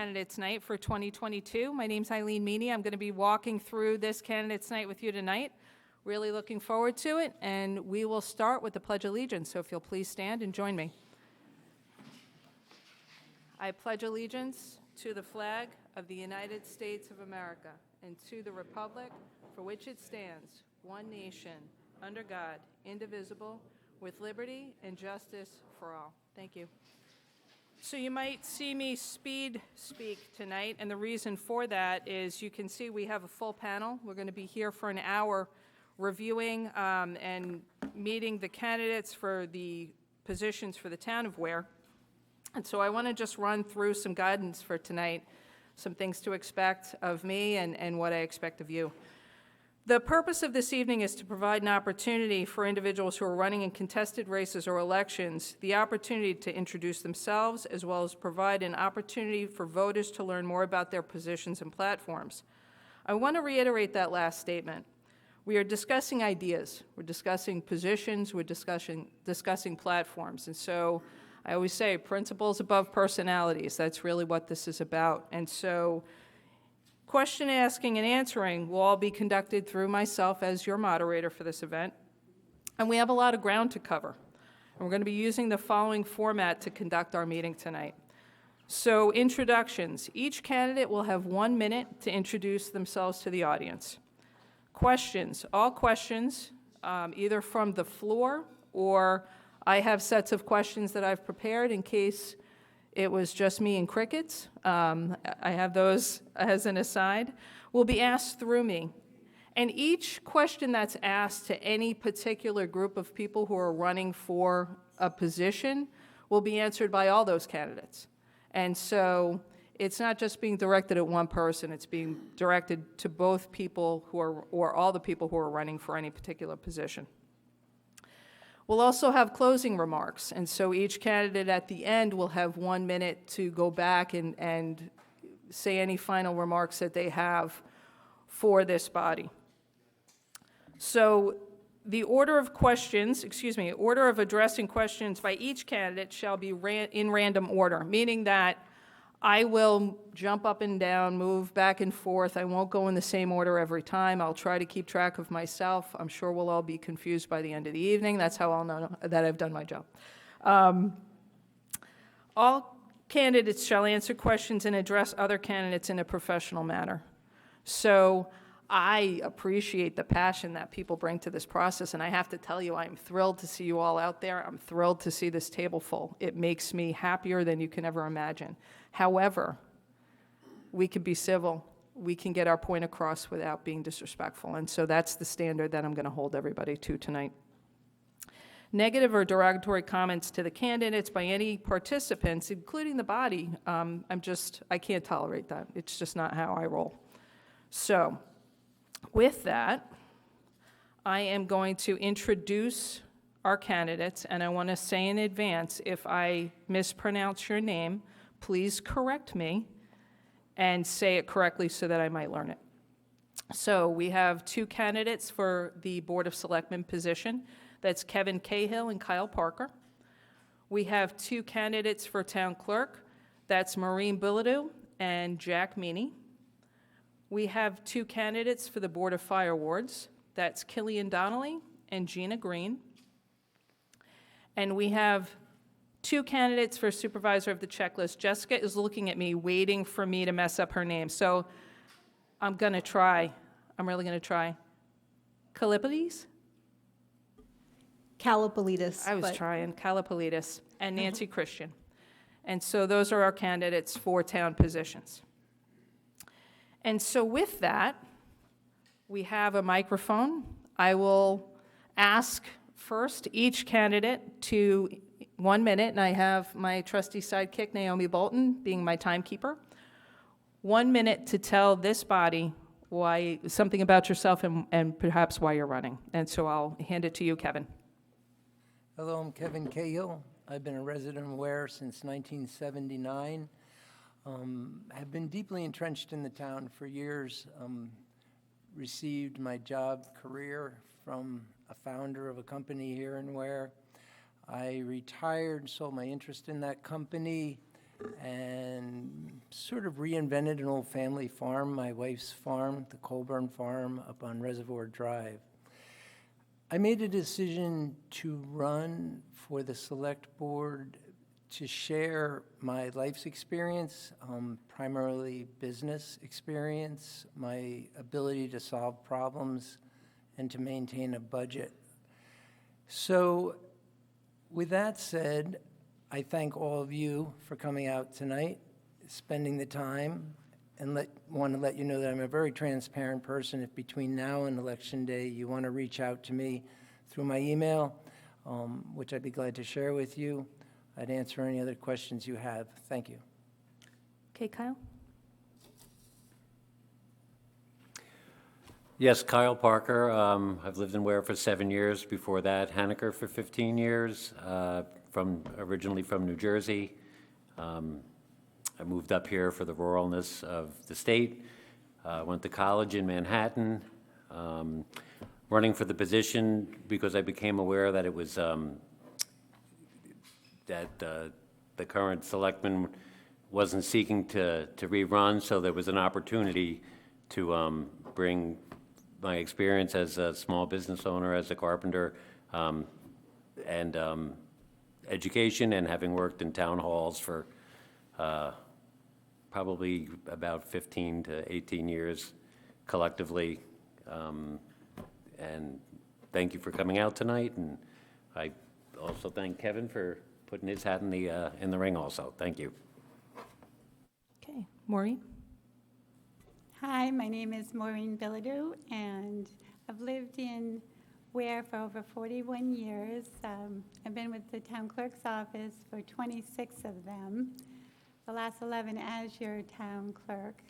Candidates Night for 2022. My name's Eileen Meany. I'm going to be walking through this Candidates Night with you tonight. Really looking forward to it, and we will start with the Pledge of Allegiance, so if you'll please stand and join me. I pledge allegiance to the flag of the United States of America and to the republic for which it stands, one nation, under God, indivisible, with liberty and justice for all. Thank you. So you might see me speed speak tonight, and the reason for that is you can see we have a full panel. We're going to be here for an hour reviewing and meeting the candidates for the positions for the town of Weare. And so I want to just run through some guidance for tonight, some things to expect of me and what I expect of you. The purpose of this evening is to provide an opportunity for individuals who are running in contested races or elections the opportunity to introduce themselves, as well as provide an opportunity for voters to learn more about their positions and platforms. I want to reiterate that last statement. We are discussing ideas, we're discussing positions, we're discussing platforms, and so I always say principles above personalities. That's really what this is about. And so question asking and answering will all be conducted through myself as your moderator for this event. And we have a lot of ground to cover. And we're going to be using the following format to conduct our meeting tonight. So introductions. Each candidate will have 1 minute to introduce themselves to the audience. Questions. All questions, either from the floor or I have sets of questions that I've prepared in case it was just me and crickets. I have those as an aside. Will be asked through me. And each question that's asked to any particular group of people who are running for a position will be answered by all those candidates. And so it's not just being directed at one person, it's being directed to both people who are, or all the people who are running for any particular position. We'll also have closing remarks, and so each candidate at the end will have 1 minute to go back and say any final remarks that they have for this body. So the order of questions, order of addressing questions by each candidate shall be in random order, meaning that I will jump up and down, move back and forth. I won't go in the same order every time. I'll try to keep track of myself. I'm sure we'll all be confused by the end of the evening. That's how I'll know that I've done my job. All candidates shall answer questions and address other candidates in a professional manner. So I appreciate the passion that people bring to this process, and I have to tell you, I'm thrilled to see you all out there. I'm thrilled to see this table full. It makes me happier than you can ever imagine. However, we can be civil. We can get our point across without being disrespectful, and so that's the standard that I'm going to hold everybody to tonight. Negative or derogatory comments to the candidates by any participants, including the body, I can't tolerate that. It's just not how I roll. So, with that, I am going to introduce our candidates, and I want to say in advance, if I mispronounce your name, please correct me and say it correctly so that I might learn it. So we have two candidates for the Board of Selectmen position. That's Kevin Cahill and Kyle Parker. We have two candidates for town clerk. That's Maureen Biladu and Jack Meany. We have two candidates for the Board of Fire Wards. That's Killian Donnelly and Gina Green. And we have two candidates for supervisor of the checklist. Jessica is looking at me, waiting for me to mess up her name. So I'm going to try. I'm really going to try. Kallipolides? Kallipolides. I was trying. Kallipolides and Nancy Christian. And so those are our candidates for town positions. And so with that, we have a microphone. I will ask first each candidate to 1 minute, and I have my trusty sidekick, Naomi Bolton, being my timekeeper. 1 minute to tell this body something about yourself and perhaps why you're running. And so I'll hand it to you, Kevin. Hello, I'm Kevin Cahill. I've been a resident of Weare since 1979. Have been deeply entrenched in the town for years. Received my job career from a founder of a company here in Weare. I retired, sold my interest in that company, and sort of reinvented an old family farm, my wife's farm, the Colburn Farm up on Reservoir Drive. I made a decision to run for the select board to share my life's experience, primarily business experience, my ability to solve problems, and to maintain a budget. So with that said, I thank all of you for coming out tonight, spending the time, and want to let you know that I'm a very transparent person. If between now and Election Day you want to reach out to me through my email, which I'd be glad to share with you, I'd answer any other questions you have. Thank you. Okay, Kyle? Yes, Kyle Parker. I've lived in Weare for 7 years. Before that, Henniker for 15 years, originally from New Jersey. I moved up here for the ruralness of the state. Went to college in Manhattan. Running for the position because I became aware that it was that the current selectman wasn't seeking to rerun, so there was an opportunity to bring my experience as a small business owner, as a carpenter, and education, and having worked in town halls for probably about 15 to 18 years collectively. And thank you for coming out tonight, and I also thank Kevin for putting his hat in the ring also. Thank you. Okay, Maureen? Hi, my name is Maureen Biladu, and I've lived in Weare for over 41 years. I've been with the town clerk's office for 26 of them, the last 11 as your town clerk.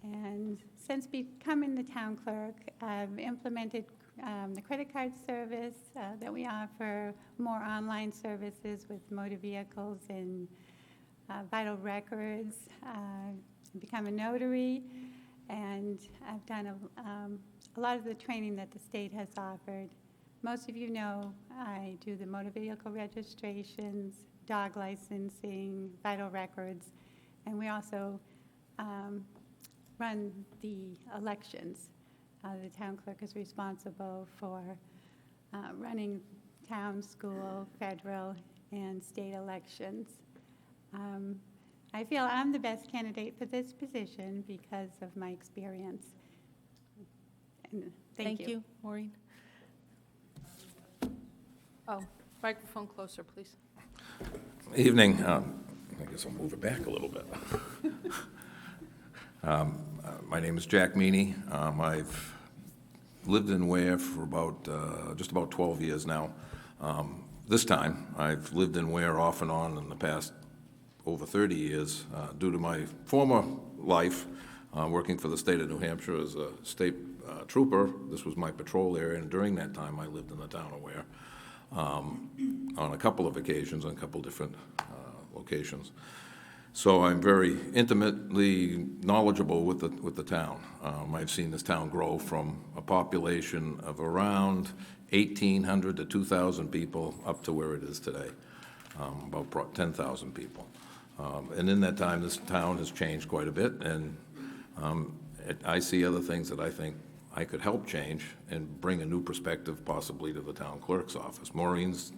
And since becoming the town clerk, I've implemented the credit card service that we offer, more online services with motor vehicles and vital records. Become a notary, and I've done a lot of the training that the state has offered. Most of you know I do the motor vehicle registrations, dog licensing, vital records, and we also run the elections. The town clerk is responsible for running town, school, federal, and state elections. I feel I'm the best candidate for this position because of my experience. And thank you. Maureen. Oh, microphone closer, please. Evening. I guess I'll move it back a little bit. My name is Jack Meany. I've lived in Weare for just about 12 years now. This time, I've lived in Weare off and on in the past over 30 years due to my former life working for the state of New Hampshire as a state trooper. This was my patrol area, and during that time, I lived in the town of Weare on a couple of occasions, on a couple different locations. So I'm very intimately knowledgeable with the town. I've seen this town grow from a population of around 1,800 to 2,000 people up to where it is today, about 10,000 people. And in that time, this town has changed quite a bit, and I see other things that I think I could help change and bring a new perspective possibly to the town clerk's office. Maureen's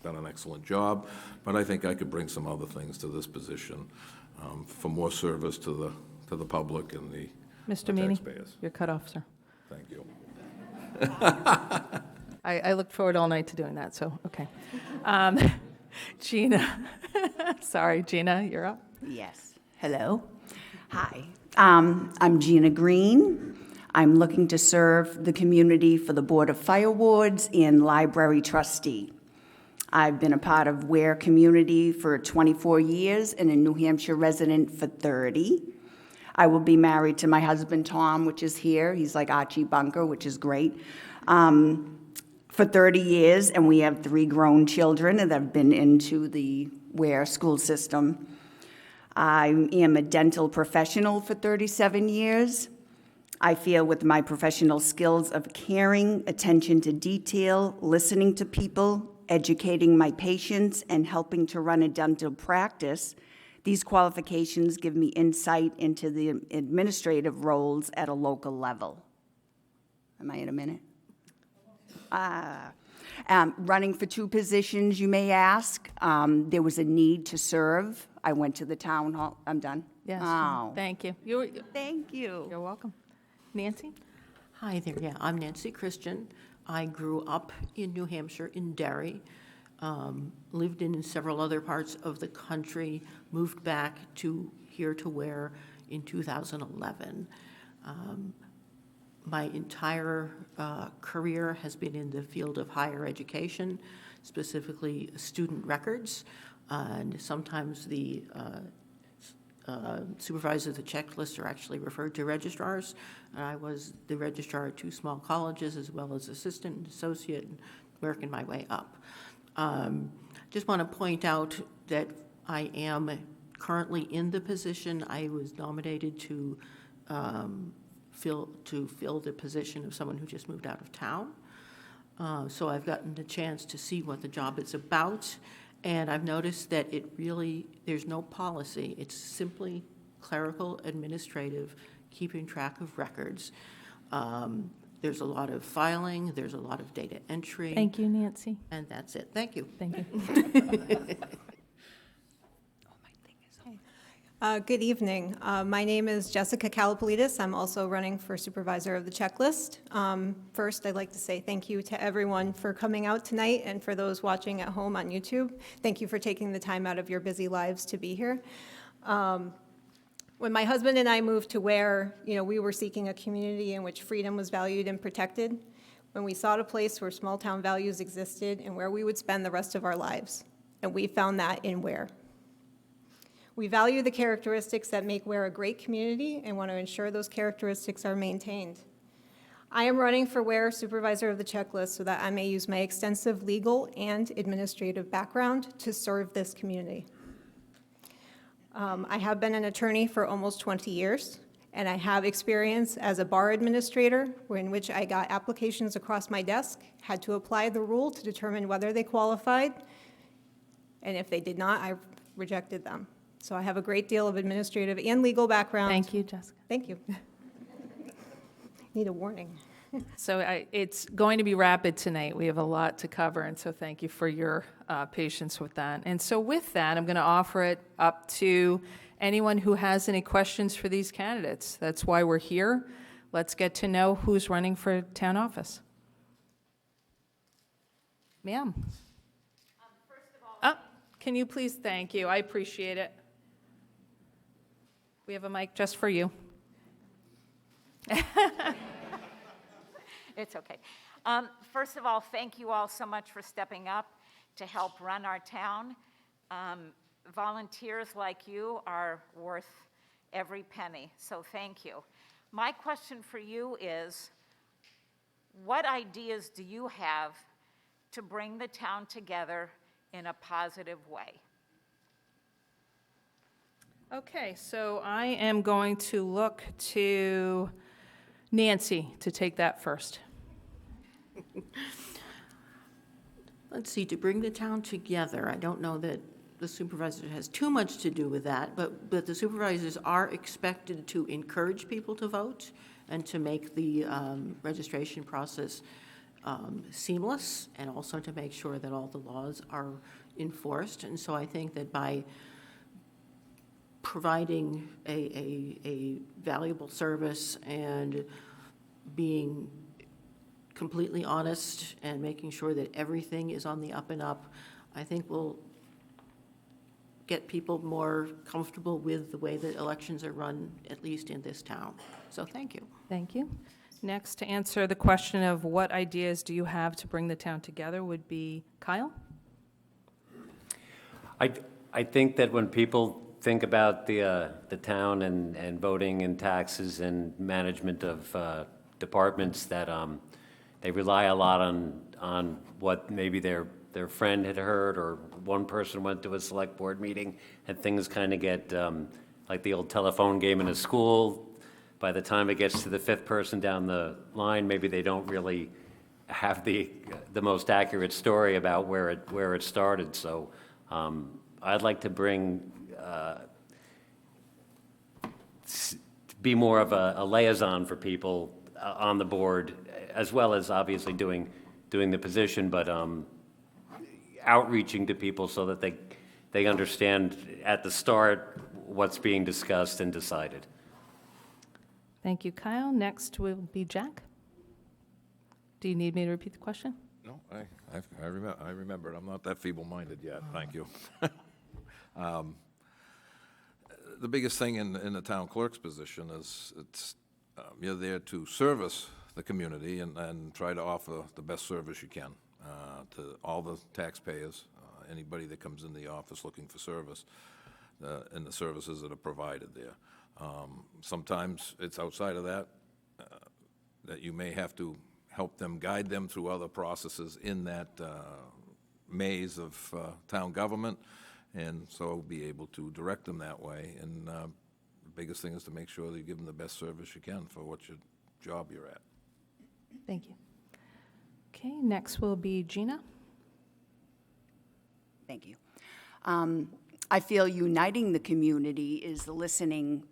done an excellent job, but I think I could bring some other things to this position for more service to the public and the Mr. Meany, taxpayers. you're cut off, sir. Thank you. I looked forward all night to doing that, so, okay. Gina. Sorry, Gina, you're up. Yes. Hello. Hi. I'm Gina Green. I'm looking to serve the community for the Board of Fire Wards and Library Trustee. I've been a part of Weare community for 24 years and a New Hampshire resident for 30. I will be married to my husband, Tom, which is here. He's like Archie Bunker, which is great. For 30 years, and we have 3 grown children that have been into the Weare school system. I am a dental professional for 37 years. I feel with my professional skills of caring, attention to detail, listening to people, educating my patients, and helping to run a dental practice, These qualifications give me insight into the administrative roles at a local level. Am I in a minute? Running for 2 positions, you may ask. There was a need to serve. I went to the town hall. I'm done? Yes, Oh, thank you. thank you. You're welcome. Nancy? Hi there, yeah, I'm Nancy Christian. I grew up in New Hampshire, in Derry, lived in several other parts of the country, moved back to here to Weare in 2011. My entire career has been in the field of higher education, specifically student records, and sometimes the supervisors of the checklist are actually referred to registrars. And I was the registrar at 2 small colleges, as well as assistant and associate, and working my way up. Just want to point out that I am currently in the position. I was nominated to fill the position of someone who just moved out of town. So I've gotten the chance to see what the job is about, and I've noticed that there's no policy. It's simply clerical, administrative, keeping track of records. There's a lot of filing, there's a lot of data entry. Thank you, Nancy. And that's it. Thank you. Thank you. Good evening. My name is Jessica Kalapolidis. I'm also running for supervisor of the checklist. First, I'd like to say thank you to everyone for coming out tonight, and for those watching at home on YouTube. Thank you for taking the time out of your busy lives to be here. When my husband and I moved to Weare, we were seeking a community in which freedom was valued and protected, when we sought a place where small-town values existed and where we would spend the rest of our lives. And we found that in Weare. We value the characteristics that make Weare a great community and want to ensure those characteristics are maintained. I am running for Weare Supervisor of the Checklist so that I may use my extensive legal and administrative background to serve this community. I have been an attorney for almost 20 years, and I have experience as a bar administrator, in which I got applications across my desk, had to apply the rule to determine whether they qualified, and if they did not, I rejected them. So I have a great deal of administrative and legal background. Thank you, Jessica. Thank you. Need a warning. So it's going to be rapid tonight. We have a lot to cover, and so thank you for your patience with that. And so with that, I'm going to offer it up to anyone who has any questions for these candidates. That's why we're here. Let's get to know who's running for town office. Ma'am. Can you please, thank you. I appreciate it. We have a mic just for you. It's okay. First of all, thank you all so much for stepping up to help run our town. Volunteers like you are worth every penny, so thank you. My question for you is, what ideas do you have to bring the town together in a positive way? Okay, so I am going to look to Nancy to take that first. Let's see, to bring the town together, I don't know that the supervisor has too much to do with that, but the supervisors are expected to encourage people to vote and to make the registration process seamless, and also to make sure that all the laws are enforced. And so I think that by providing a valuable service and being completely honest and making sure that everything is on the up and up, I think we'll get people more comfortable with the way that elections are run, at least in this town. So thank you. Thank you. Next, to answer the question of what ideas do you have to bring the town together would be Kyle. I think that when people think about the town and voting and taxes and management of departments, that they rely a lot on what maybe their friend had heard, or one person went to a select board meeting, and things kind of get like the old telephone game in a school. By the time it gets to the 5th person down the line, maybe they don't really have the most accurate story about where it started. So I'd like to bring be more of a liaison for people on the board, as well as obviously doing the position, but outreaching to people so that they understand at the start what's being discussed and decided. Thank you, Kyle. Next will be Jack. Do you need me to repeat the question? No, I remembered. I'm not that feeble-minded yet. Thank you. The biggest thing in the town clerk's position is you're there to service the community and try to offer the best service you can to all the taxpayers, anybody that comes in the office looking for service, and the services that are provided there. Sometimes it's outside of that, that you may have to help them, guide them through other processes in that maze of town government, and so be able to direct them that way. And the biggest thing is to make sure that you give them the best service you can for what your job you're at. Thank you. Okay, next will be Gina. Thank you. I feel uniting the community is listening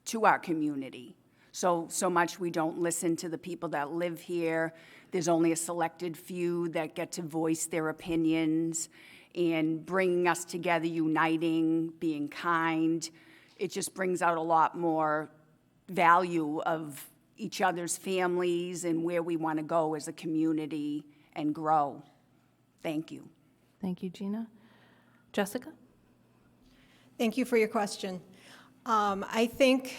to our community. So much we don't listen to the people that live here. There's only a selected few that get to voice their opinions, and bringing us together, uniting, being kind, it just brings out a lot more value of each other's families and where we want to go as a community and grow. Thank you. Thank you, Gina. Jessica? Thank you for your question. I think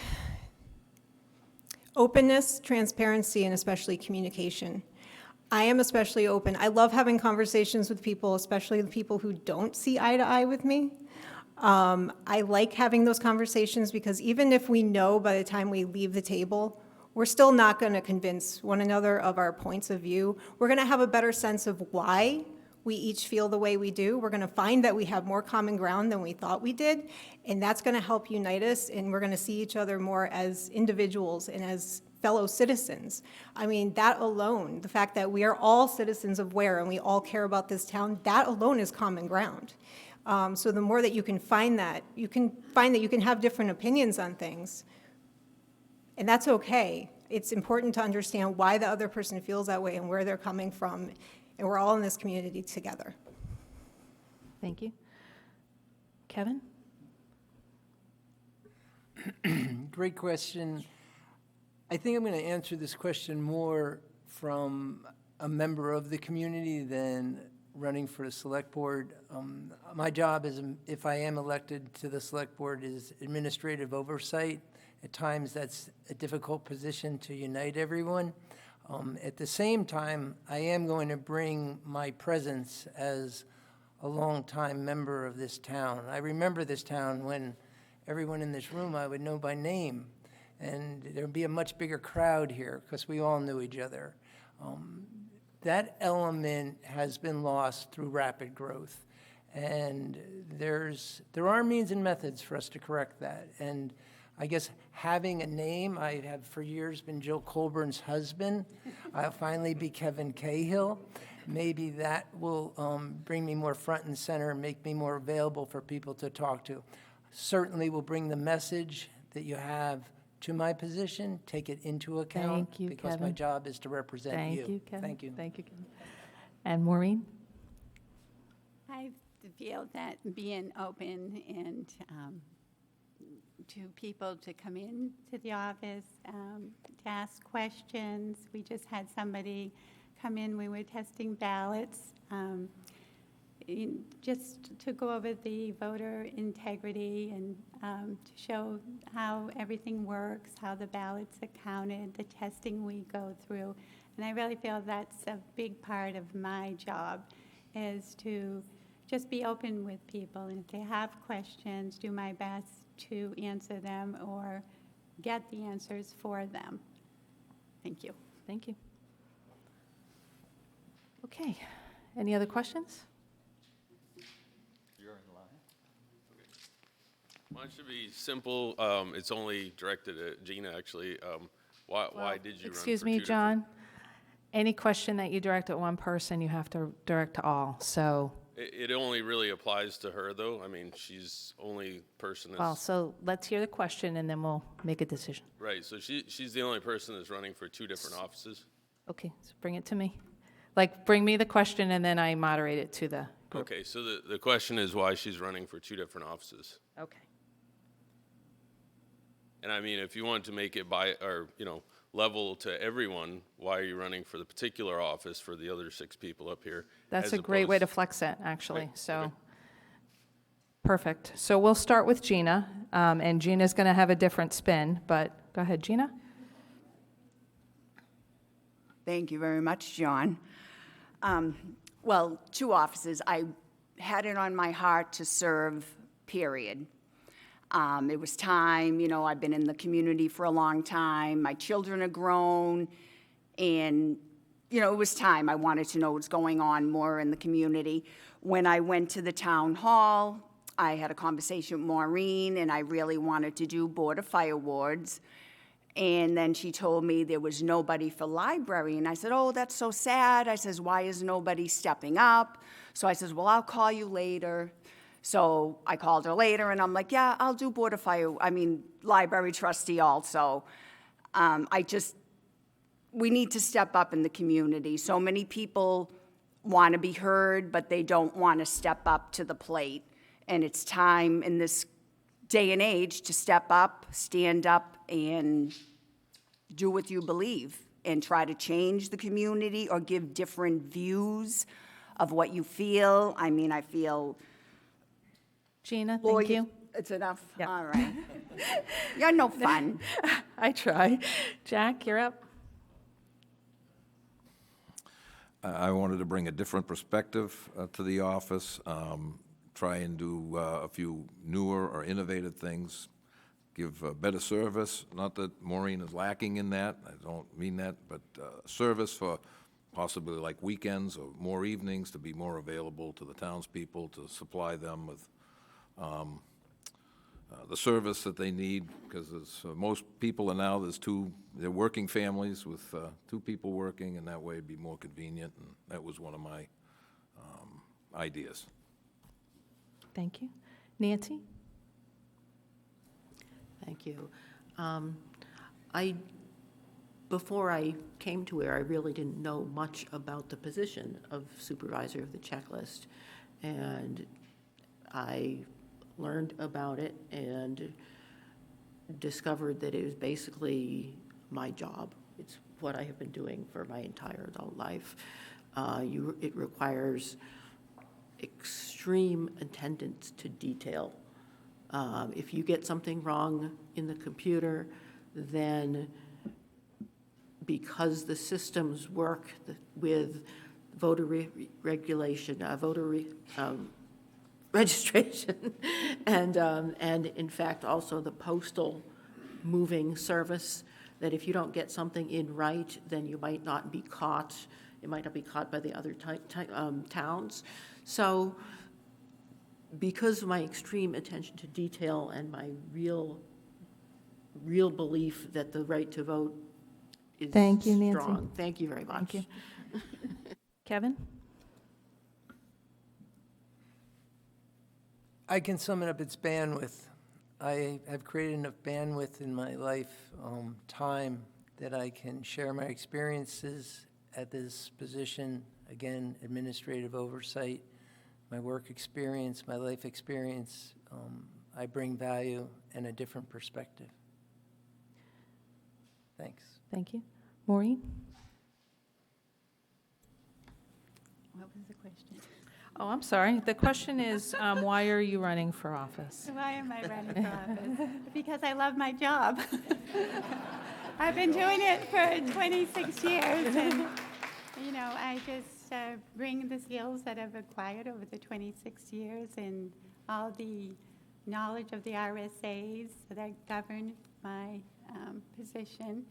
openness, transparency, and especially communication. I am especially open. I love having conversations with people, especially the people who don't see eye to eye with me. I like having those conversations because even if we know by the time we leave the table, we're still not going to convince one another of our points of view. We're going to have a better sense of why we each feel the way we do. We're going to find that we have more common ground than we thought we did, and that's going to help unite us, and we're going to see each other more as individuals and as fellow citizens. I mean, that alone, the fact that we are all citizens of Weare and we all care about this town, that alone is common ground. So the more that you can find that you can have different opinions on things, and that's okay. It's important to understand why the other person feels that way and where they're coming from, and we're all in this community together. Thank you. Kevin? Great question. I think I'm going to answer this question more from a member of the community than running for the select board. My job is, if I am elected to the select board, is administrative oversight. At times, that's a difficult position to unite everyone. At the same time, I am going to bring my presence as a longtime member of this town. I remember this town when everyone in this room I would know by name, and there'd be a much bigger crowd here because we all knew each other. That element has been lost through rapid growth, and there are means and methods for us to correct that. And I guess having a name, I have for years been Jill Colburn's husband. I'll finally be Kevin Cahill. Maybe that will bring me more front and center and make me more available for people to talk to. Certainly will bring the message that you have to my position, take it into account. Thank you, because Kevin. my job is to represent you. Thank you, Kevin. Thank you. Thank you, Kevin. And Maureen? I feel that being open and to people to come in to the office, to ask questions. We just had somebody come in, we were testing ballots, just to go over the voter integrity and to show how everything works, how the ballots are counted, the testing we go through. And I really feel that's a big part of my job, is to just be open with people. And if they have questions, do my best to answer them or get the answers for them. Thank you. Thank you. Okay. Any other questions? Mine should be simple. It's only directed at Gina, actually. Why did you run Excuse for me, two different- John. Any question that you direct at one person, you have to direct to all. So It only really applies to her, though. I mean, she's only person that's. Well, so let's hear the question, and then we'll make a decision. Right, so she's the only person that's running for 2 different offices. Okay, so bring it to me. Like, bring me the question, and then I moderate it to the group. Okay, so the question is why she's running for 2 different offices. Okay. And I mean, if you want to make it level to everyone, why are you running for the particular office for the other 6 people up here? That's as a great way to opposed- flex it, actually, Right, so. okay. Perfect. So we'll start with Gina, and Gina's going to have a different spin, but go ahead, Gina. Thank you very much, John. Well, 2 offices. I had it on my heart to serve, period. It was time, I've been in the community for a long time. My children are grown, and, it was time. I wanted to know what's going on more in the community. When I went to the town hall, I had a conversation with Maureen, and I really wanted to do Board of Fire Wards. And then she told me there was nobody for library. And I said, oh, that's so sad. I says, why is nobody stepping up? So I says, well, I'll call you later. So I called her later, and I'm like, yeah, I'll do library trustee also. We need to step up in the community. So many people want to be heard, but they don't want to step up to the plate. And it's time in this day and age to step up, stand up, and do what you believe and try to change the community or give different views of what you feel. I feel... Gina, thank you. It's enough? Yeah. All right. You're no fun. I try. Jack, you're up. I wanted to bring a different perspective to the office, try and do a few newer or innovative things, give better service. Not that Maureen is lacking in that, I don't mean that, but service for possibly like weekends or more evenings to be more available to the townspeople, to supply them with the service that they need, because most people are now, they're working families with 2 people working, and that way it'd be more convenient, and that was one of my ideas. Thank you. Nancy? Thank you. Before I came to Weare, I really didn't know much about the position of supervisor of the checklist, and I learned about it and discovered that it was basically my job. It's what I have been doing for my entire adult life. It requires extreme attendance to detail. If you get something wrong in the computer, then because the systems work with voter registration, and in fact also the postal moving service, that if you don't get something in right, then you might not be caught. It might not be caught by the other towns. So because of my extreme attention to detail and my real belief that the right to vote is Thank you, Nancy. strong. Thank you very much. Thank you. Kevin? I can sum it up, it's bandwidth. I have created enough bandwidth in my life, time, that I can share my experiences at this position. Again, administrative oversight, my work experience, my life experience. I bring value and a different perspective. Thanks. Thank you. Maureen? What was the question? Oh, I'm sorry. The question is, why are you running for office? Why am I running for office? Because I love my job. I've been doing it for 26 years, and, I just bring the skills that I've acquired over the 26 years and all the knowledge of the RSAs that govern my position,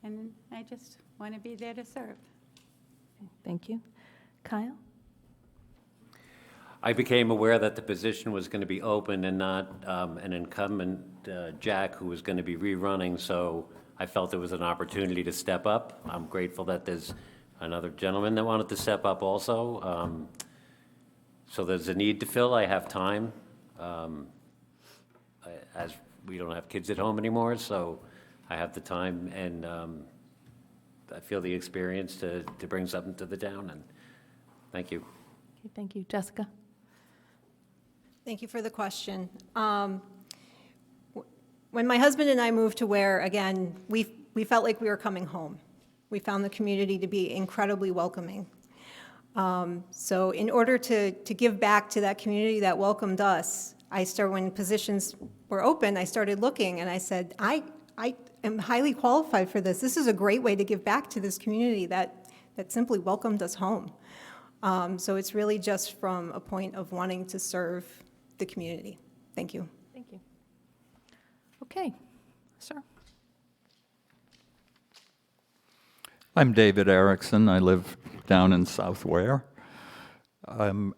and I just want to be there to serve. Thank you. Kyle? I became aware that the position was going to be open and not an incumbent, Jack, who was going to be rerunning, so I felt it was an opportunity to step up. I'm grateful that there's another gentleman that wanted to step up also. So there's a need to fill. I have time. As we don't have kids at home anymore, so I have the time and I feel the experience to bring something to the town, and thank you. Okay, thank you. Jessica? Thank you for the question. When my husband and I moved to Weare, again, we felt like we were coming home. We found the community to be incredibly welcoming. So in order to give back to that community that welcomed us, when positions were open, I started looking, and I said, I am highly qualified for this. This is a great way to give back to this community that simply welcomed us home. So it's really just from a point of wanting to serve the community. Thank you. Thank you. Okay, sir. I'm David Erickson. I live down in South Weare. I'm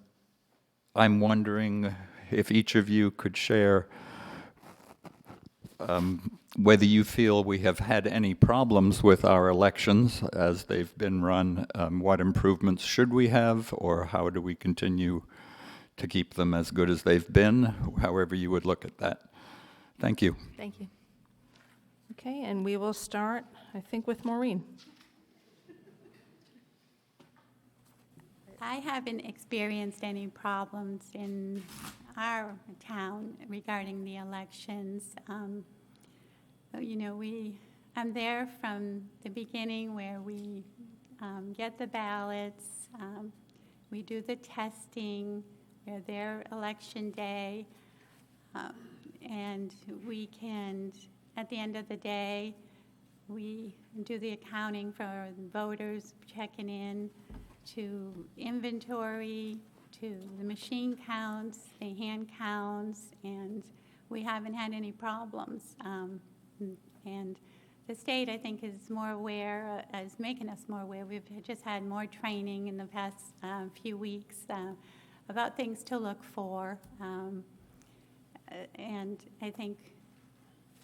wondering if each of you could share whether you feel we have had any problems with our elections as they've been run. What improvements should we have, or how do we continue to keep them as good as they've been, however you would look at that. Thank you. Thank you. Okay, and we will start, I think, with Maureen. I haven't experienced any problems in our town regarding the elections. You know, I'm there from the beginning where we get the ballots, we do the testing, we're there election day, and we can, at the end of the day, we do the accounting for voters checking in, to inventory, to the machine counts, the hand counts, and we haven't had any problems. And the state, I think, is more aware, is making us more aware. We've just had more training in the past few weeks about things to look for. And I think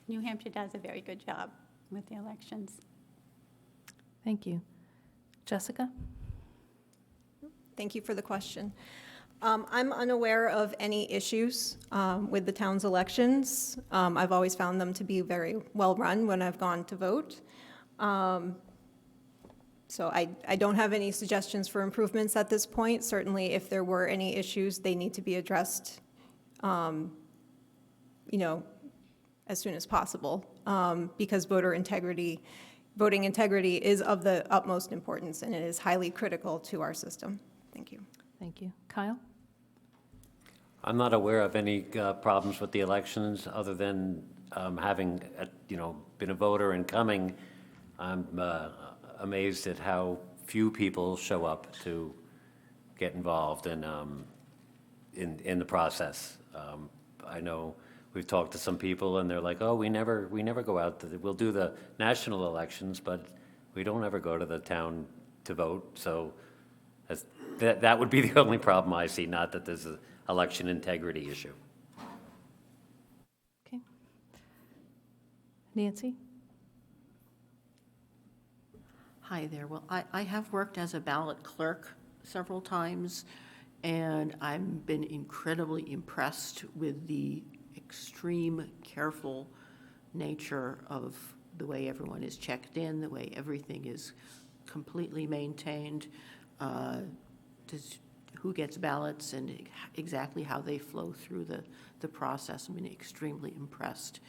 New Hampshire does a very good job with the elections. Thank you. Jessica? Thank you for the question. I'm unaware of any issues with the town's elections. I've always found them to be very well run when I've gone to vote. So I don't have any suggestions for improvements at this point. Certainly, if there were any issues, they need to be addressed, you know, as soon as possible, because voting integrity is of the utmost importance, and it is highly critical to our system. Thank you. Thank you. Kyle? I'm not aware of any problems with the elections, other than having, you know, been a voter and coming. I'm amazed at how few people show up to get involved in the process. I know we've talked to some people, and they're like, "Oh, we never go out. We'll do the national elections, but we don't ever go to the town to vote." So that would be the only problem I see. Not that there's an election integrity issue. Okay. Nancy? Hi there. Well, I have worked as a ballot clerk several times, and I've been incredibly impressed with the extreme careful nature of the way everyone is checked in, the way everything is completely maintained, who gets ballots and exactly how they flow through the process. I've been extremely impressed.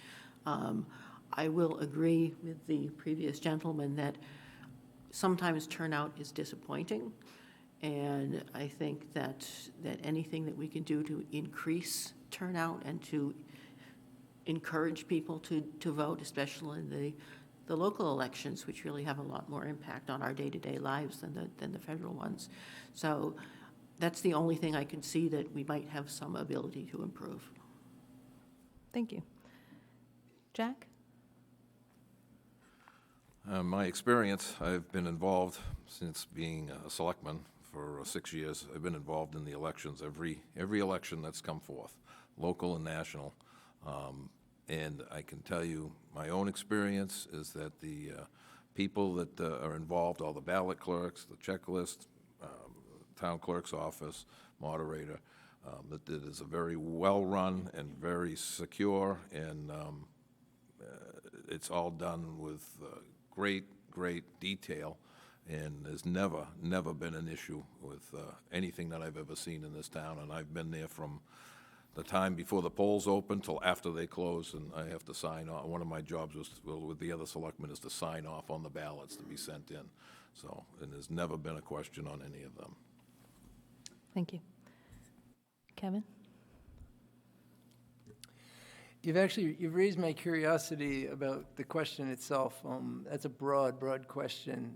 I will agree with the previous gentleman that sometimes turnout is disappointing, and I think that anything that we can do to increase turnout and to encourage people to vote, especially in the local elections, which really have a lot more impact on our day-to-day lives than the federal ones. So that's the only thing I can see that we might have some ability to improve. Thank you. Jack? My experience, I've been involved since being a selectman for 6 years. I've been involved in the elections, every election that's come forth, local and national. And I can tell you, my own experience is that the people that are involved, all the ballot clerks, the checklist, town clerk's office, moderator, that it is a very well-run and very secure, and it's all done with great detail, and there's never been an issue with anything that I've ever seen in this town, and I've been there from the time before the polls open till after they close, and I have to sign off. One of my jobs was, with the other selectmen, is to sign off on the ballots to be sent in. So, and there's never been a question on any of them. Thank you. Kevin? You've raised my curiosity about the question itself. That's a broad question.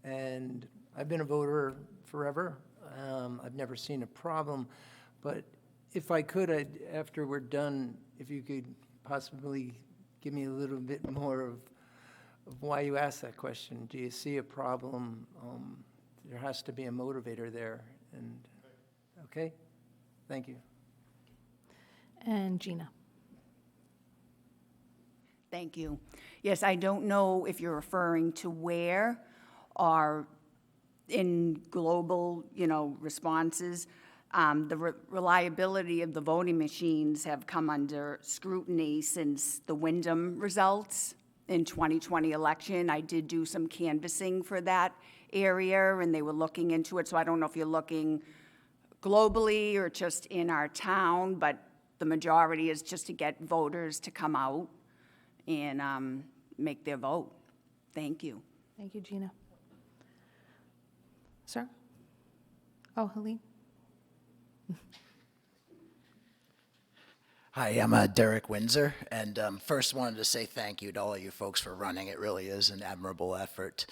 And I've been a voter forever. I've never seen a problem. But if I could, after we're done, if you could possibly give me a little bit more of why you asked that question. Do you see a problem? There has to be a motivator there. And okay, thank you. And Gina? Thank you. Yes, I don't know if you're referring to Weare or in global, responses. The reliability of the voting machines have come under scrutiny since the Wyndham results in 2020 election. I did do some canvassing for that area, and they were looking into it. So I don't know if you're looking globally or just in our town, but the majority is just to get voters to come out and make their vote. Thank you. Thank you, Gina. Sir? Oh, Helene? Hi, I'm Derek Windsor, and first wanted to say thank you to all of you folks for running. It really is an admirable effort.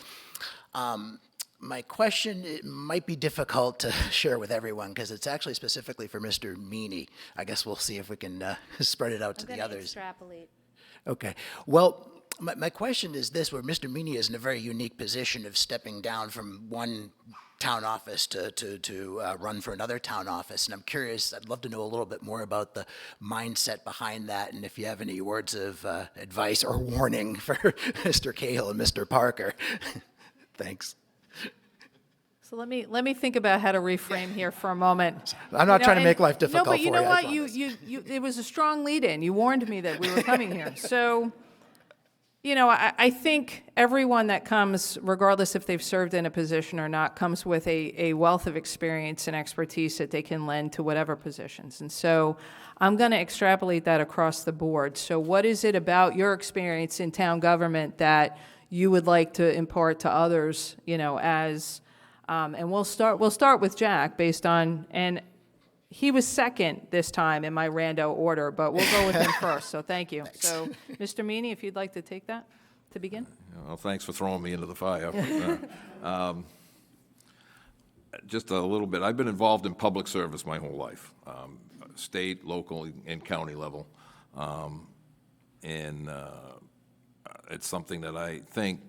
My question, it might be difficult to share with everyone because it's actually specifically for Mr. Meany. I guess we'll see if we can spread it out to the others. Extrapolate. Okay. Well, my question is this, where Mr. Meany is in a very unique position of stepping down from one town office to run for another town office. And I'm curious, I'd love to know a little bit more about the mindset behind that, and if you have any words of advice or warning for Mr. Cahill and Mr. Parker. Thanks. So let me think about how to reframe here for a moment. I'm not trying to make life difficult for you. No, but you know what? I It was a strong lead-in. You warned me that we were coming here. So, I think everyone that comes, regardless if they've served in a position or not, comes with a wealth of experience and expertise that they can lend to whatever positions. And so I'm going to extrapolate that across the board. So what is it about your experience in town government that you would like to impart to others, as... and we'll start with Jack based on, and he was second this time in my rando order, but we'll go with him first, so thank you. Thanks. So, Mr. Meany, if you'd like to take that to begin. Well, thanks for throwing me into the fire. Just a little bit. I've been involved in public service my whole life, state, local, and county level. And it's something that I think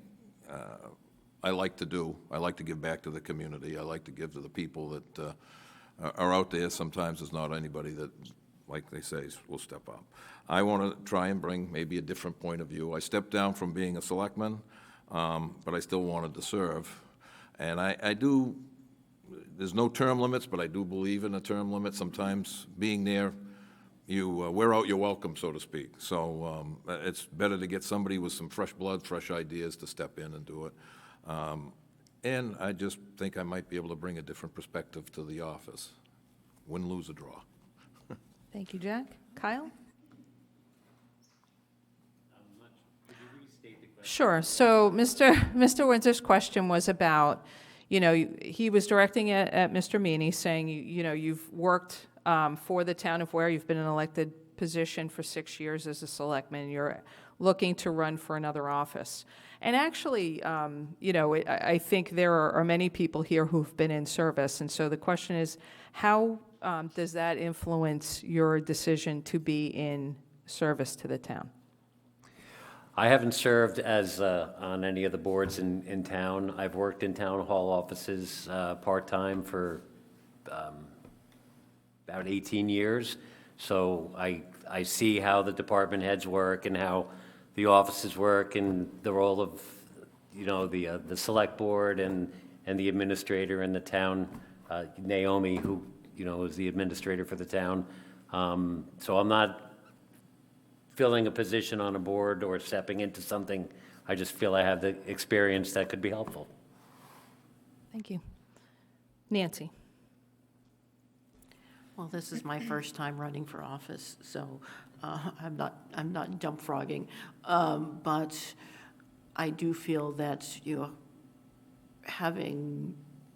I like to do. I like to give back to the community. I like to give to the people that are out there. Sometimes there's not anybody that, like they say, will step up. I want to try and bring maybe a different point of view. I stepped down from being a selectman, but I still wanted to serve. And I do, there's no term limits, but I do believe in a term limit. Sometimes being there, you wear out your welcome, so to speak. So it's better to get somebody with some fresh blood, fresh ideas to step in and do it. And I just think I might be able to bring a different perspective to the office. Win, lose, or draw. Thank you, Jack. Kyle? Sure. So Mr. Windsor's question was about, he was directing it at Mr. Meany, saying, you've worked for the town of Weare. You've been in an elected position for 6 years as a selectman. You're looking to run for another office. And actually, I think there are many people here who've been in service. And so the question is, how does that influence your decision to be in service to the town? I haven't served as on any of the boards in town. I've worked in town hall offices part-time for about 18 years. So I see how the department heads work and how the offices work and the role of, the select board and the administrator in the town, Naomi, who, as the administrator for the town. So I'm not filling a position on a board or stepping into something. I just feel I have the experience that could be helpful. Thank you. Nancy? Well, this is my first time running for office, so I'm not jump frogging. But I do feel that, having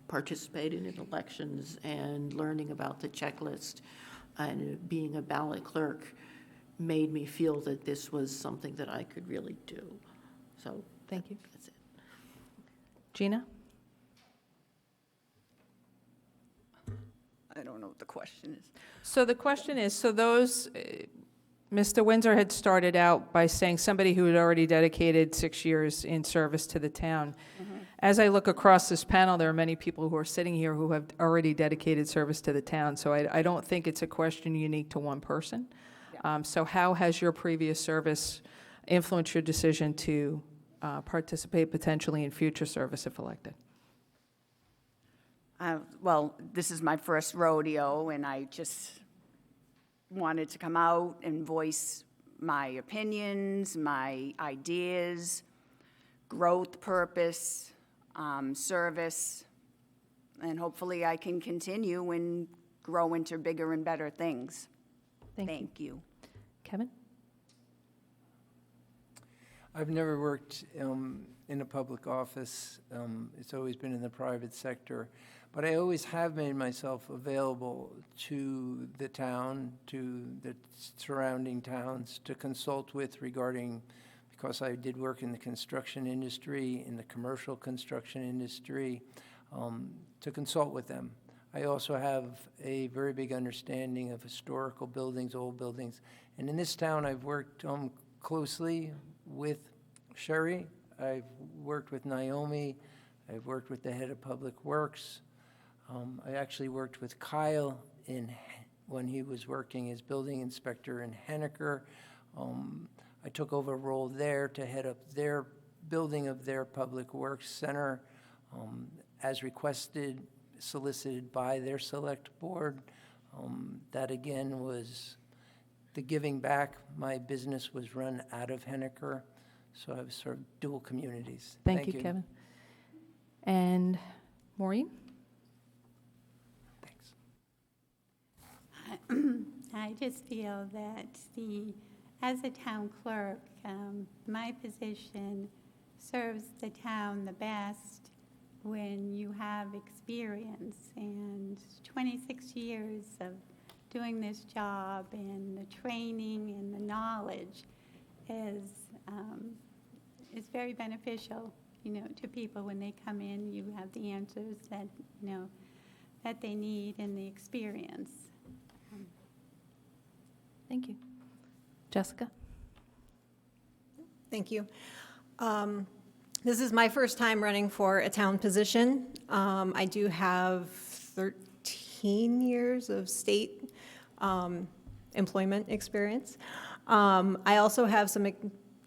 participated in elections and learning about the checklist and being a ballot clerk made me feel that this was something that I could really do. So Thank you. that's it. Gina? I don't know what the question is. So the question is, Mr. Windsor had started out by saying somebody who had already dedicated 6 years in service to the town. As I look across this panel, there are many people who are sitting here who have already dedicated service to the town, so I don't think it's a question unique to one person. So how has your previous service influenced your decision to participate potentially in future service if elected? Well, this is my first rodeo, and I just wanted to come out and voice my opinions, my ideas, growth purpose, service, and hopefully I can continue and grow into bigger and better things. Thank you. Kevin? I've never worked in a public office. It's always been in the private sector. But I always have made myself available to the town, to the surrounding towns, to consult with regarding, because I did work in the construction industry, in the commercial construction industry, to consult with them. I also have a very big understanding of historical buildings, old buildings. And in this town, I've worked closely with Sherry. I've worked with Naomi. I've worked with the head of Public Works. I actually worked with Cahill when he was working as building inspector in Henniker. I took over a role there to head up their building of their Public Works Center as requested, solicited by their select board. That again was the giving back. My business was run out of Henniker, so I was sort of dual communities. Thank you, Kevin. And Maureen? I just feel that as a town clerk, my position serves the town the best when you have experience, and 26 years of doing this job and the training and the knowledge is very beneficial, to people when they come in. You have the answers that, that they need and the experience. Thank you. Jessica? Thank you. This is my first time running for a town position. I do have 13 years of state employment experience. I also have some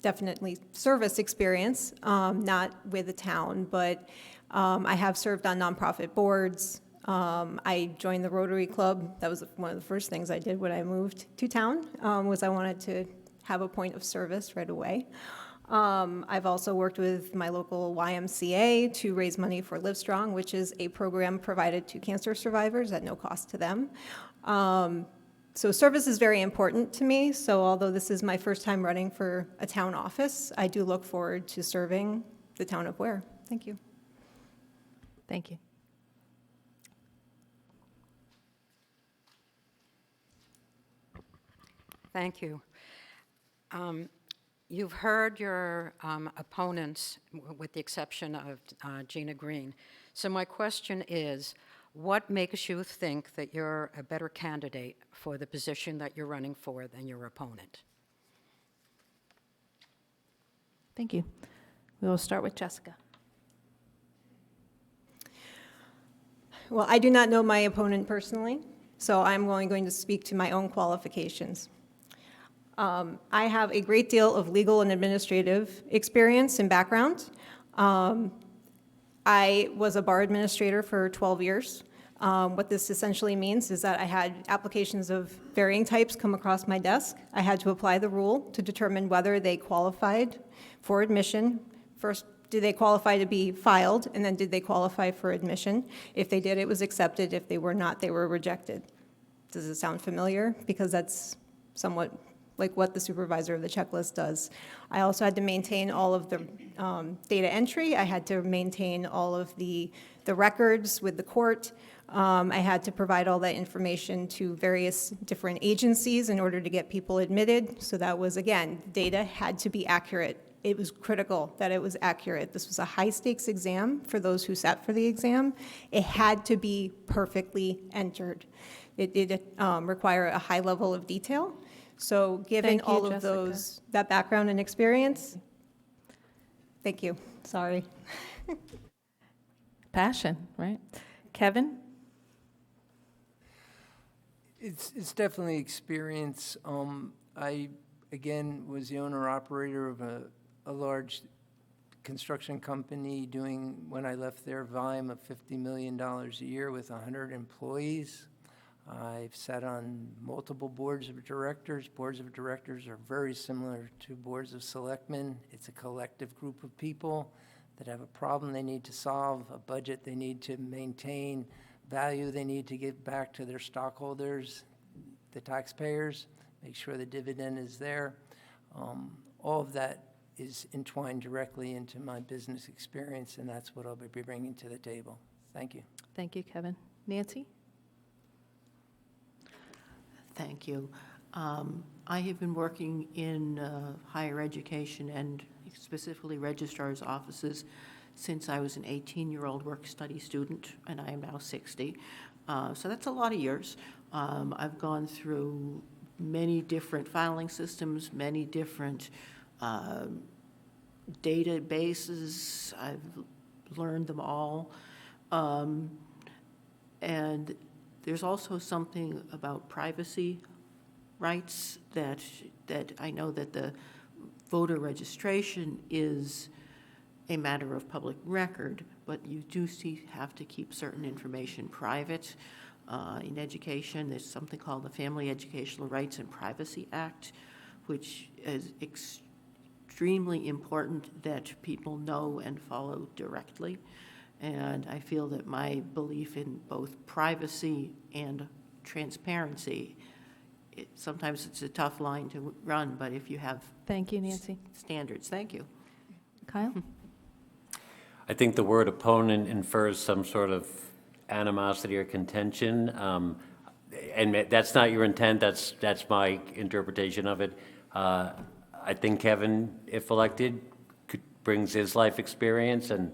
definitely service experience, not with the town, but I have served on nonprofit boards. I joined the Rotary Club. That was one of the first things I did when I moved to town, was I wanted to have a point of service right away. I've also worked with my local YMCA to raise money for Livestrong, which is a program provided to cancer survivors at no cost to them. So service is very important to me. So although this is my first time running for a town office, I do look forward to serving the town of Weare. Thank you. Thank you. Thank you. You've heard your opponents, with the exception of Gina Green. So my question is, what makes you think that you're a better candidate for the position that you're running for than your opponent? Thank you. We will start with Jessica. Well, I do not know my opponent personally, so I'm only going to speak to my own qualifications. I have a great deal of legal and administrative experience and background. I was a bar administrator for 12 years. What this essentially means is that I had applications of varying types come across my desk. I had to apply the rule to determine whether they qualified for admission. First, did they qualify to be filed, and then did they qualify for admission? If they did, it was accepted. If they were not, they were rejected. Does it sound familiar? Because that's somewhat like what the supervisor of the checklist does. I also had to maintain all of the data entry. I had to maintain all of the records with the court. I had to provide all that information to various different agencies in order to get people admitted. So that was, again, data had to be accurate. It was critical that it was accurate. This was a high-stakes exam for those who sat for the exam. It had to be perfectly entered. It did require a high level of detail. So given Thank you, all of Jessica. those, that background and experience, thank you. Sorry. Passion, right? Kevin? It's definitely experience. I, again, was the owner-operator of a large construction company doing, when I left there, volume of $50 million a year with 100 employees. I've sat on multiple boards of directors. Boards of directors are very similar to boards of selectmen. It's a collective group of people that have a problem they need to solve, a budget they need to maintain, value they need to give back to their stockholders, the taxpayers, make sure the dividend is there. All of that is entwined directly into my business experience, and that's what I'll be bringing to the table. Thank you. Thank you, Kevin. Nancy? Thank you. I have been working in higher education and specifically registrar's offices since I was an 18-year-old work-study student, and I am now 60. So that's a lot of years. I've gone through many different filing systems, many different databases. I've learned them all. And there's also something about privacy rights that I know that the voter registration is a matter of public record, but you do have to keep certain information private. In education, there's something called the Family Educational Rights and Privacy Act, which is extremely important that people know and follow directly. And I feel that my belief in both privacy and transparency, sometimes it's a tough line to run, but if you have Thank you, Nancy. standards. Thank you. Kyle? I think the word opponent infers some sort of animosity or contention, and that's not your intent. That's my interpretation of it. I think Kevin, if elected, brings his life experience, and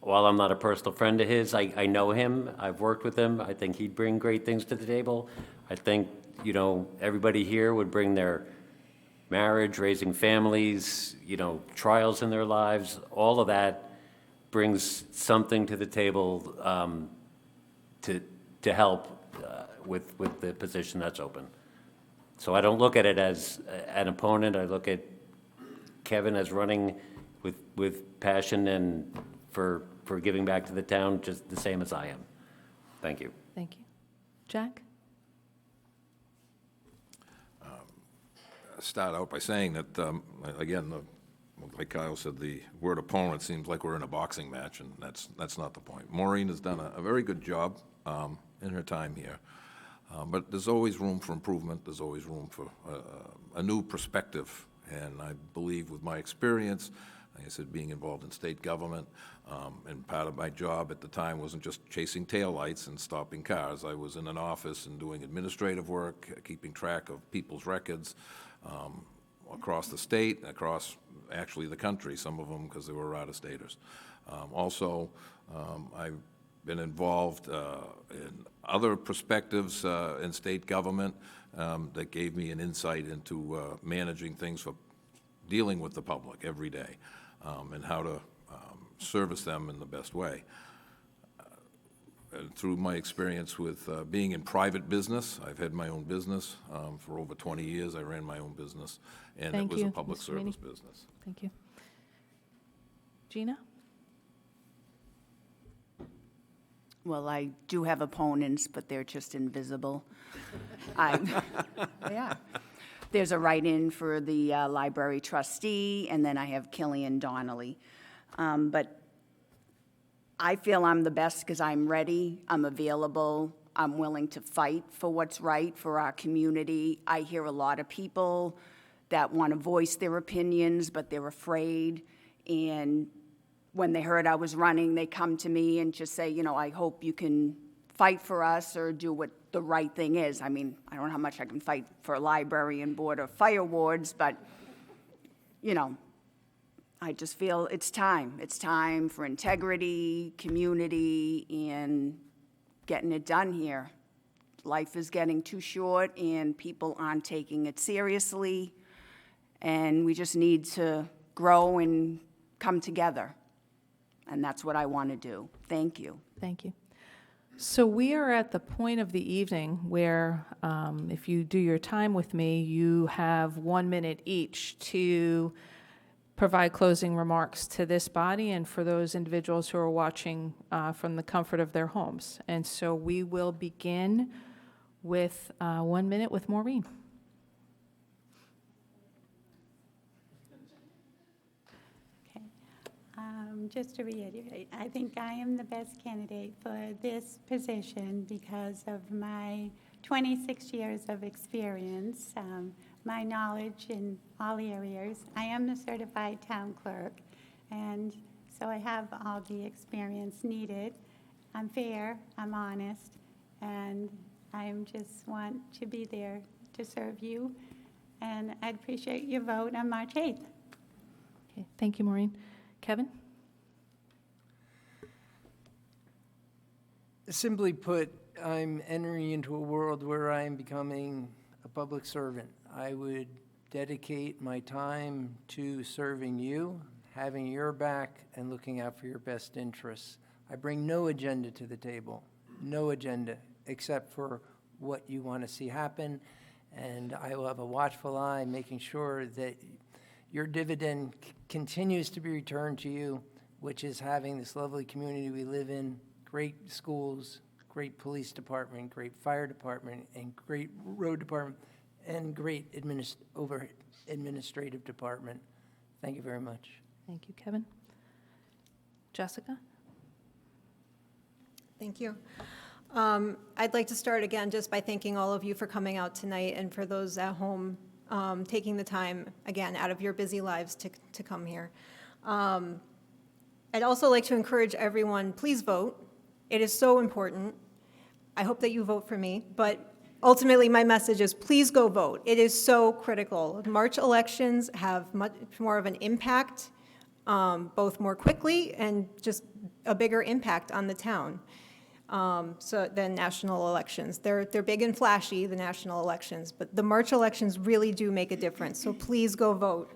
while I'm not a personal friend of his, I know him. I've worked with him. I think he'd bring great things to the table. I think, everybody here would bring their marriage, raising families, trials in their lives. All of that brings something to the table to help with the position that's open. So I don't look at it as an opponent. I look at Kevin as running with passion and for giving back to the town just the same as I am. Thank you. Thank you. Jack? Start out by saying that, again, like Kyle said, the word opponent seems like we're in a boxing match, and that's not the point. Maureen has done a very good job in her time here, but there's always room for improvement. There's always room for a new perspective, and I believe with my experience, like I said, being involved in state government, and part of my job at the time wasn't just chasing taillights and stopping cars. I was in an office and doing administrative work, keeping track of people's records across the state, across actually the country, some of them because they were out-of-staters. Also, I've been involved in other perspectives in state government that gave me an insight into managing things for dealing with the public every day, and how to service them in the best way. Through my experience with being in private business, I've had my own business for over 20 years. I ran my own business, and Thank it was you, a public Mr. service Meany. business. Thank you. Gina? Well, I do have opponents, but they're just invisible. Yeah. There's a write-in for the library trustee, and then I have Killian Donnelly. But I feel I'm the best because I'm ready, I'm available, I'm willing to fight for what's right for our community. I hear a lot of people that want to voice their opinions, but they're afraid. And when they heard I was running, they come to me and just say, you know, I hope you can fight for us or do what the right thing is. I mean, I don't know how much I can fight for a library and board or fire wards, but, you know, I just feel it's time. It's time for integrity, community, and getting it done here. Life is getting too short, and people aren't taking it seriously, and we just need to grow and come together. And that's what I want to do. Thank you. Thank you. So we are at the point of the evening where, if you do your time with me, you have 1 minute each to provide closing remarks to this body and for those individuals who are watching from the comfort of their homes. And so we will begin with 1 minute with Maureen. Okay. Just to reiterate, I think I am the best candidate for this position because of my 26 years of experience, my knowledge in all areas. I am a certified town clerk, and so I have all the experience needed. I'm fair, I'm honest, and I just want to be there to serve you, and I'd appreciate your vote on March 8th. Okay, thank you, Maureen. Kevin? Simply put, I'm entering into a world where I'm becoming a public servant. I would dedicate my time to serving you, having your back, and looking out for your best interests. I bring no agenda to the table, no agenda, except for what you want to see happen, and I will have a watchful eye, making sure that your dividend continues to be returned to you, which is having this lovely community we live in, great schools, great police department, great fire department, and great road department, and great administrative department. Thank you very much. Thank you, Kevin. Jessica? Thank you. I'd like to start again just by thanking all of you for coming out tonight, and for those at home taking the time, again, out of your busy lives to come here. I'd also like to encourage everyone, please vote. It is so important. I hope that you vote for me, but ultimately my message is please go vote. It is so critical. March elections have much more of an impact, both more quickly and just a bigger impact on the town than national elections. They're big and flashy, the national elections, but the March elections really do make a difference, so please go vote.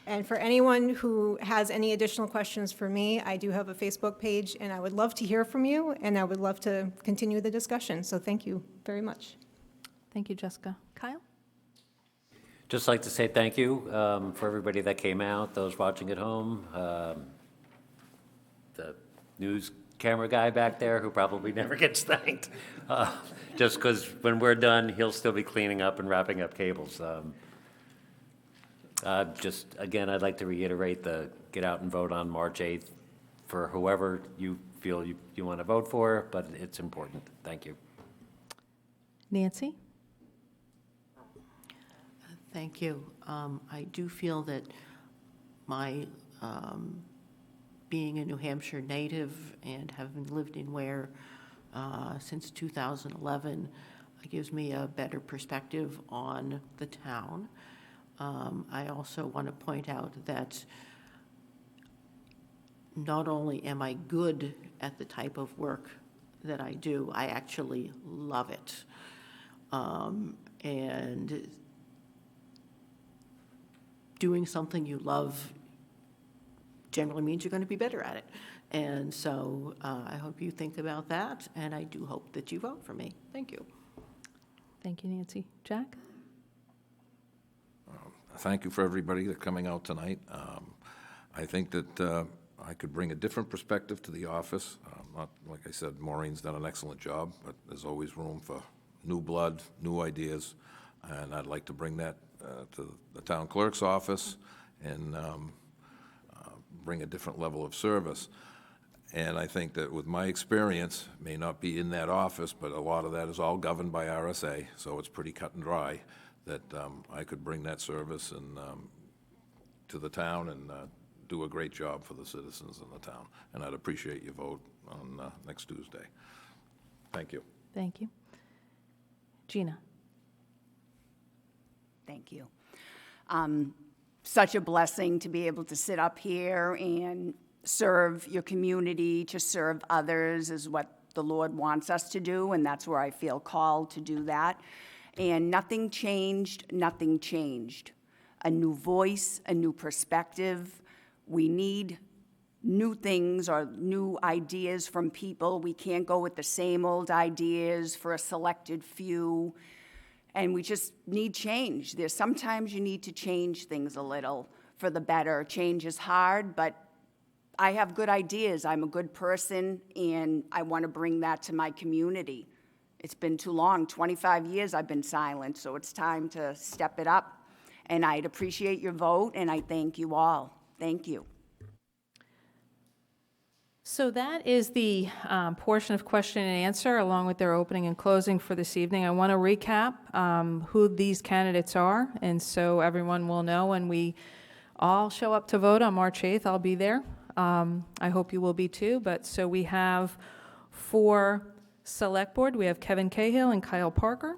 And for anyone who has any additional questions for me, I do have a Facebook page, and I would love to hear from you, and I would love to continue the discussion. So thank you very much. Thank you, Jessica. Kyle? Just like to say thank you for everybody that came out, those watching at home, the news camera guy back there who probably never gets thanked, just because when we're done, he'll still be cleaning up and wrapping up cables. Just, again, I'd like to reiterate the get out and vote on March 8th for whoever you feel you want to vote for, but it's important. Thank you. Nancy? Thank you. I do feel that my being a New Hampshire native and having lived in Weare since 2011 gives me a better perspective on the town. I also want to point out that not only am I good at the type of work that I do, I actually love it. And doing something you love generally means you're going to be better at it. And so I hope you think about that, and I do hope that you vote for me. Thank you. Thank you, Nancy. Jack? Thank you for everybody that's coming out tonight. I think that I could bring a different perspective to the office. Like I said, Maureen's done an excellent job, but there's always room for new blood, new ideas, and I'd like to bring that to the town clerk's office and bring a different level of service. And I think that with my experience, may not be in that office, but a lot of that is all governed by RSA, so it's pretty cut and dry, that I could bring that service and to the town and do a great job for the citizens in the town. And I'd appreciate your vote on next Tuesday. Thank you. Thank you. Gina? Thank you. Such a blessing to be able to sit up here and serve your community, to serve others is what the Lord wants us to do, and that's where I feel called to do that. And nothing changed, nothing changed. A new voice, a new perspective. We need new things or new ideas from people. We can't go with the same old ideas for a selected few. And we just need change. There's sometimes you need to change things a little for the better. Change is hard, but I have good ideas. I'm a good person, and I want to bring that to my community. It's been too long. 25 years I've been silent, so it's time to step it up. And I'd appreciate your vote, and I thank you all. Thank you. So that is the portion of question and answer, along with their opening and closing for this evening. I want to recap who these candidates are, and so everyone will know when we all show up to vote on March 8th. I'll be there. I hope you will be too. But so we have for Select Board, we have Kevin Cahill and Kyle Parker.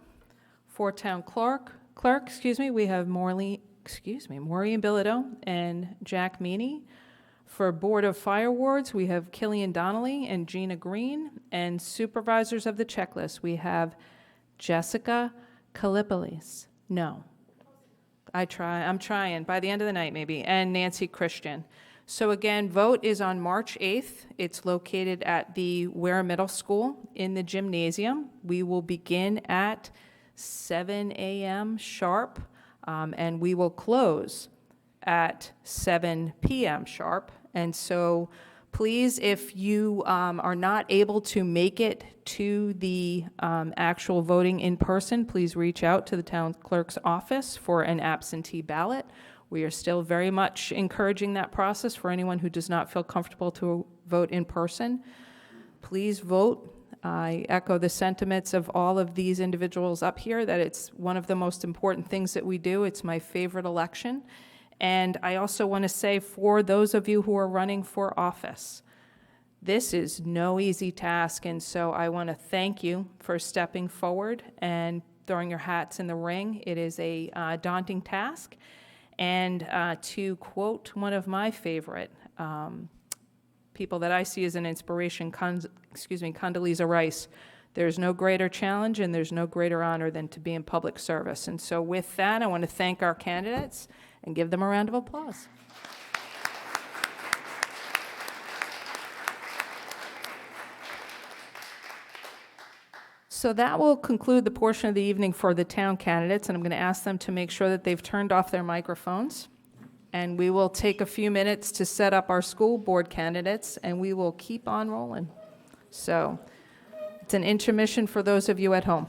For Town Clerk, we have Maureen Biladu and Jack Meany. For Board of Fire Wards, we have Killian Donnelly and Gina Green. And Supervisors of the Checklist, we have Jessica Kalipolis. No. I'm trying. By the end of the night, maybe. And Nancy Christian. So again, vote is on March 8th. It's located at the Weare Middle School in the gymnasium. We will begin at 7 a.m. sharp, and we will close at 7 p.m. sharp. And so please, if you are not able to make it to the actual voting in person, please reach out to the town clerk's office for an absentee ballot. We are still very much encouraging that process for anyone who does not feel comfortable to vote in person. Please vote. I echo the sentiments of all of these individuals up here that it's one of the most important things that we do. It's my favorite election. And I also want to say, for those of you who are running for office, this is no easy task, and so I want to thank you for stepping forward and throwing your hats in the ring. It is a daunting task. And to quote one of my favorite people that I see as an inspiration, Condoleezza Rice, there's no greater challenge and there's no greater honor than to be in public service. And so with that, I want to thank our candidates and give them a round of applause. So that will conclude the portion of the evening for the town candidates, and I'm going to ask them to make sure that they've turned off their microphones. And we will take a few minutes to set up our school board candidates, and we will keep on rolling. So it's an intermission for those of you at home.